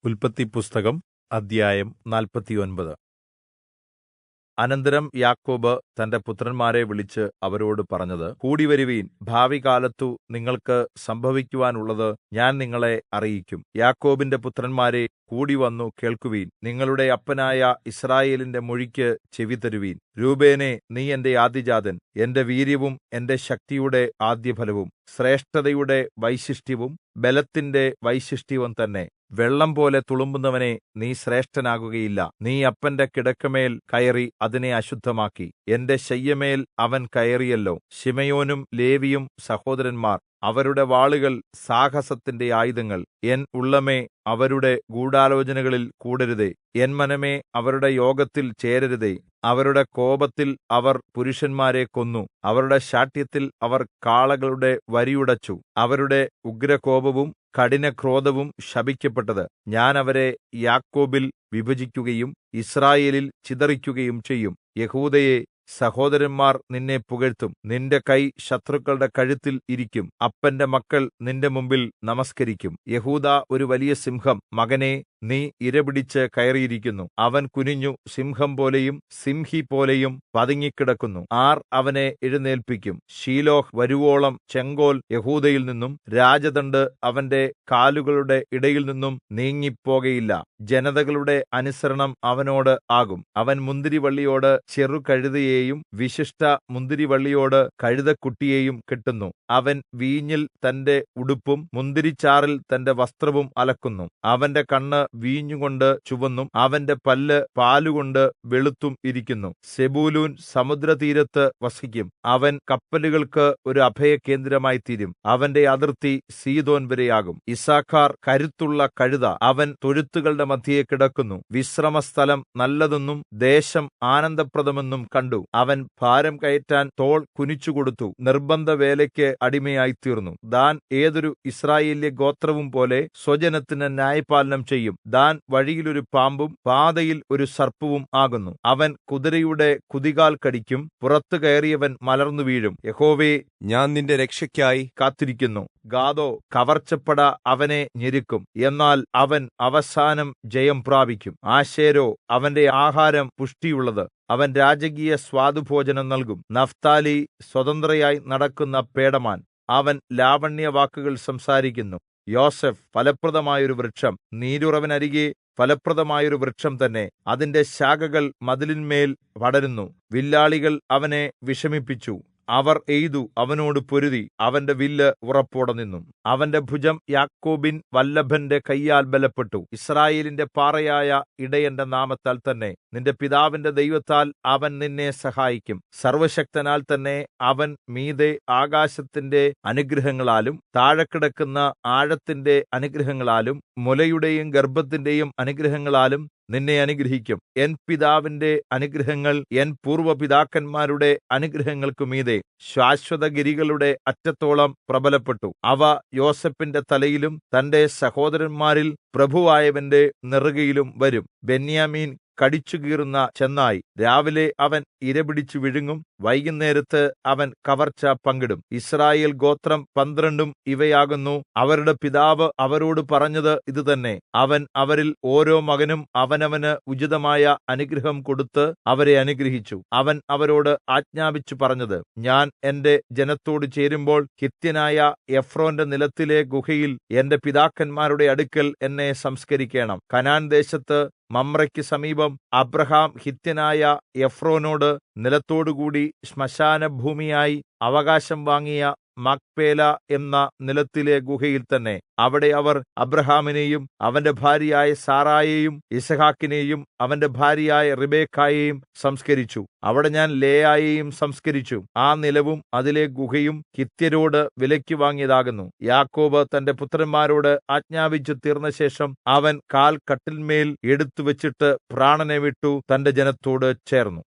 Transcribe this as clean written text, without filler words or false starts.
ഉല്പത്തിപ്പുസ്തകം അദ്ധ്യായം 49. അനന്തരം യാക്കോബ് തന്റെ പുത്രന്മാരെ വിളിച്ച് അവരോട് പറഞ്ഞത്, കൂടിവരുവിൻ, ഭാവികാലത്തു നിങ്ങൾക്ക് സംഭവിക്കുവാനുള്ളത് ഞാൻ നിങ്ങളെ അറിയിക്കും. യാക്കോബിന്റെ പുത്രന്മാരേ, കൂടിവന്നു കേൾക്കുവിൻ. നിങ്ങളുടെ അപ്പനായ യിസ്രായേലിന്റെ മൊഴിക്ക് ചെവിതരുവിൻ. രൂബേനേ, നീ എന്റെ ആദ്യജാതൻ, എന്റെ വീര്യവും എന്റെ ശക്തിയുടെ ആദ്യഫലവും, ശ്രേഷ്ഠതയുടെ വൈശിഷ്ട്യവും ബലത്തിന്റെ വൈശിഷ്ട്യവും തന്നെ. വെള്ളംപോലെ തുളുമ്പുന്നവനേ, നീ ശ്രേഷ്ഠനാകുകയില്ല. നീ അപ്പന്റെ കിടക്കമേൽ കയറി അതിനെ അശുദ്ധമാക്കി. എന്റെ ശയ്യമേൽ അവൻ കയറിയല്ലോ. ശിമെയോനും ലേവിയും സഹോദരന്മാർ, അവരുടെ വാളുകൾ സാഹസത്തിന്റെ ആയുധങ്ങൾ. എൻ ഉള്ളമേ, അവരുടെ ഗൂഢാലോചനകളിൽ കൂടരുതേ. എൻ മനമേ, അവരുടെ യോഗത്തിൽ ചേരരുതേ. അവരുടെ കോപത്തിൽ അവർ പുരുഷന്മാരെ കൊന്നു. അവരുടെ ശാഠ്യത്തിൽ അവർ കാളകളുടെ വരിയുടച്ചു. അവരുടെ ഉഗ്രകോപവും കഠിനക്രോധവും ശപിക്കപ്പെട്ടത്. ഞാൻ അവരെ യാക്കോബിൽ വിഭജിക്കുകയും യിസ്രായേലിൽ ചിതറിക്കുകയും ചെയ്യും. യെഹൂദയേ, സഹോദരന്മാർ നിന്നെ പുകഴ്ത്തും. നിന്റെ കൈ ശത്രുക്കളുടെ കഴുത്തിൽ ഇരിക്കും. അപ്പന്റെ മക്കൾ നിന്റെ മുമ്പിൽ നമസ്കരിക്കും. യെഹൂദാ ഒരു വലിയ സിംഹം, മകനേ, നീ ഇരപിടിച്ച് കയറിയിരിക്കുന്നു. അവൻ കുനിഞ്ഞു സിംഹംപോലെയും സിംഹിപോലെയും പതുങ്ങിക്കിടക്കുന്നു. ആർ അവനെ എഴുന്നേല്പിക്കും? ശീലോഹ് വരുവോളം ചെങ്കോൽ യെഹൂദയിൽ നിന്നും രാജദണ്ഡ് അവന്റെ കാലുകളുടെ ഇടയിൽ നിന്നും നീങ്ങിപ്പോകയില്ല. ജനതകളുടെ അനുസരണം അവനോട് ആകും. അവൻ മുന്തിരിവള്ളിയോട് ചെറുകഴുതയെയും വിശിഷ്ട മുന്തിരിവള്ളിയോട് കഴുതക്കുട്ടിയെയും കെട്ടുന്നു. അവൻ വീഞ്ഞിൽ തന്റെ ഉടുപ്പും മുന്തിരിച്ചാറിൽ തന്റെ വസ്ത്രവും അലക്കുന്നു. അവന്റെ കണ്ണ് വീഞ്ഞുകൊണ്ട് ചുവന്നും അവന്റെ പല്ല് പാലുകൊണ്ട് വെളുത്തും ഇരിക്കുന്നു. സെബൂലൂൻ സമുദ്രതീരത്ത് വസിക്കും. അവൻ കപ്പലുകൾക്ക് ഒരു അഭയകേന്ദ്രമായിത്തീരും. അവന്റെ അതിർത്തി സീദോൻ വരെയാകും. യിസ്സാഖാർ കരുത്തുള്ള കഴുത, അവൻ തൊഴുത്തുകളുടെ മദ്ധ്യേ കിടക്കുന്നു. വിശ്രമസ്ഥലം നല്ലതെന്നും ദേശം ആനന്ദപ്രദമെന്നും കണ്ടു. അവൻ ഭാരം കയറ്റാൻ തോൾ കുനിച്ചുകൊടുത്തു. നിർബന്ധവേലയ്ക്ക് അടിമയായിത്തീർന്നു. ദാൻ ഏതൊരു യിസ്രായേല്യ ഗോത്രവും പോലെ സ്വജനത്തിന് ന്യായപാലനം ചെയ്യും. ദാൻ വഴിയിൽ ഒരു പാമ്പും പാതയിൽ ഒരു സർപ്പവും ആകുന്നു. അവൻ കുതിരയുടെ കുതികാൽ കടിക്കും. പുറത്തു കയറിയവൻ മലർന്നു വീഴും. യഹോവേ, ഞാൻ നിന്റെ രക്ഷയ്ക്കായി കാത്തിരിക്കുന്നു. ഗാദോ, കവർച്ചപ്പട അവനെ ഞെരുക്കും. എന്നാൽ അവൻ അവസാനം ജയം പ്രാപിക്കും. ആശേരോ, അവന്റെ ആഹാരം പുഷ്ടിയുള്ളത്. അവൻ രാജകീയ സ്വാദുഭോജനം നൽകും. നഫ്താലി, സ്വതന്ത്രയായി നടക്കുന്ന പേടമാൻ, അവൻ ലാവണ്യവാക്കുകൾ സംസാരിക്കുന്നു. യോസെഫ്, ഫലപ്രദമായൊരു വൃക്ഷം, നീരുറവിനരികെ ഫലപ്രദമായൊരു വൃക്ഷം തന്നെ. അതിന്റെ ശാഖകൾ മതിലിന്മേൽ പടരുന്നു. വില്ലാളികൾ അവനെ വിഷമിപ്പിച്ചു. അവർ എയ്തു അവനോട് പൊരുതി. അവന്റെ വില്ല് ഉറപ്പോടെ നിന്നു. അവന്റെ ഭുജം യാക്കോബിൻ വല്ലഭന്റെ കയ്യാൽ ബലപ്പെട്ടു. യിസ്രായേലിന്റെ പാറയായ ഇടയന്റെ നാമത്താൽ തന്നെ. നിന്റെ പിതാവിന്റെ ദൈവത്താൽ അവൻ നിന്നെ സഹായിക്കും. സർവ്വശക്തനാൽ തന്നെ അവൻ മീതെ ആകാശത്തിന്റെ അനുഗ്രഹങ്ങളാലും താഴെ കിടക്കുന്ന ആഴത്തിന്റെ അനുഗ്രഹങ്ങളാലും മുലയുടെയും ഗർഭത്തിന്റെയും അനുഗ്രഹങ്ങളാലും നിന്നെ അനുഗ്രഹിക്കും. എൻ പിതാവിന്റെ അനുഗ്രഹങ്ങൾ എൻ പൂർവ്വപിതാക്കന്മാരുടെ അനുഗ്രഹങ്ങൾക്കു മീതെ ശാശ്വതഗിരികളുടെ അറ്റത്തോളം പ്രബലപ്പെട്ടു. അവ യോസേഫിന്റെ തലയിലും തന്റെ സഹോദരന്മാരിൽ പ്രഭുവായവന്റെ നെറുകയിലും വരും. ബെന്യാമീൻ കടിച്ചുകീറുന്ന ചെന്നായ്, രാവിലെ അവൻ ഇരപിടിച്ചു വിഴുങ്ങും. വൈകുന്നേരത്ത് അവൻ കവർച്ച പങ്കിടും. യിസ്രായേൽ ഗോത്രം 12 ഇവയാകുന്നു. അവരുടെ പിതാവ് അവരോട് പറഞ്ഞത് ഇതുതന്നെ. അവൻ അവരിൽ ഓരോ മകനും അവനവന് ഉചിതമായ അനുഗ്രഹം കൊടുത്ത് അവരെ അനുഗ്രഹിച്ചു. അവൻ അവരോട് ആജ്ഞാപിച്ചു പറഞ്ഞത്, ഞാൻ എന്റെ ജനത്തോട് ചേരുമ്പോൾ ഹിത്യനായ എഫ്രോന്റെ നിലത്തിലെ ഗുഹയിൽ എന്റെ പിതാക്കന്മാരുടെ അടുക്കൽ എന്നെ സംസ്കരിക്കണം. കനാൻ ദേശത്ത് മമ്രയ്ക്ക് സമീപം അബ്രാഹാം ഹിത്യനായ എഫ്രോനോട് നിലത്തോടുകൂടി ശ്മശാനഭൂമിയായി അവകാശം വാങ്ങിയ മക്പേല എന്ന നിലത്തിലെ ഗുഹയിൽ തന്നെ. അവിടെ അവർ അബ്രാഹാമിനെയും അവന്റെ ഭാര്യയായ സാറായെയും യിസ്ഹാക്കിനെയും അവന്റെ ഭാര്യയായ റിബെക്കായെയും സംസ്കരിച്ചു. അവിടെ ഞാൻ ലേയായെയും സംസ്കരിച്ചു. ആ നിലവും അതിലെ ഗുഹയും ഹിത്യരോട് വിലയ്ക്ക് വാങ്ങിയതാകുന്നു. യാക്കോബ് തന്റെ പുത്രന്മാരോട് ആജ്ഞാപിച്ചു തീർന്ന ശേഷം അവൻ കാൽ കട്ടിന്മേൽ എടുത്തുവച്ചിട്ട് പ്രാണനെ വിട്ടു തന്റെ ജനത്തോട് ചേർന്നു.